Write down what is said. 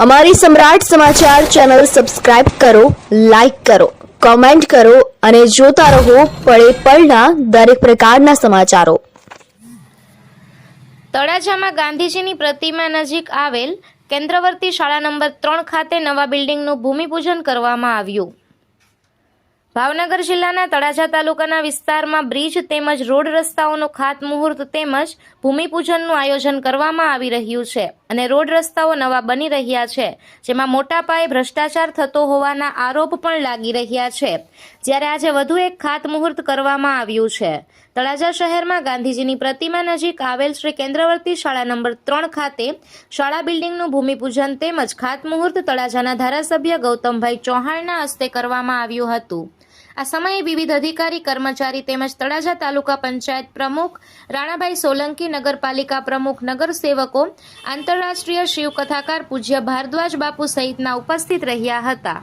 અમારી સમ્રાટ સમાચાર ચેનલ સબસ્ક્રાઇબ કરો, લાઇક કરો, કોમેન્ટ કરો અને જોતા રહો પળે પળના દરેક પ્રકારના સમાચારો। તળાજામાં ગાંધીજીની પ્રતિમા નજીક આવેલ કેન્દ્રવર્તી શાળા નંબર 3 ખાતે નવા બિલ્ડિંગનું ભૂમિપૂજન કરવામાં આવ્યું। ભાવનગર જિલ્લાના તળાજા તાલુકાના વિસ્તારમાં બ્રિજ તેમજ રોડ રસ્તાઓનું ખાતમુહૂર્ત તેમજ ભૂમિપૂજનનું આયોજન કરવામાં આવી રહ્યું છે અને રોડ રસ્તાઓ નવા બની રહ્યા છે, જેમાં મોટા પાયે ભ્રષ્ટાચાર થતો હોવાના આરોપ પણ લાગી રહ્યા છે। જ્યારે આજે વધુ એક ખાતમુહૂર્ત કરવામાં આવ્યું છે। તળાજા શહેરમાં ગાંધીજીની પ્રતિમા નજીક આવેલ શ્રી કેન્દ્રવર્તી શાળા નંબર 3 ખાતે શાળા બિલ્ડિંગનું ભૂમિપૂજન તેમજ ખાતમુહૂર્ત તળાજાના ધારાસભ્ય ગૌતમભાઈ ચૌહાણના હસ્તે કરવામાં આવ્યું હતું। આ સમયે વિવિધ અધિકારી, કર્મચારી તેમજ તળાજા તાલુકા પંચાયત પ્રમુખ રાણાભાઈ સોલંકી, નગરપાલિકા પ્રમુખ, નગરસેવકો, આંતરરાષ્ટ્રીય શિવ કથાકાર પૂજ્ય ભારદ્વાજ બાપુ સહિતના ઉપસ્થિત રહ્યા હતા।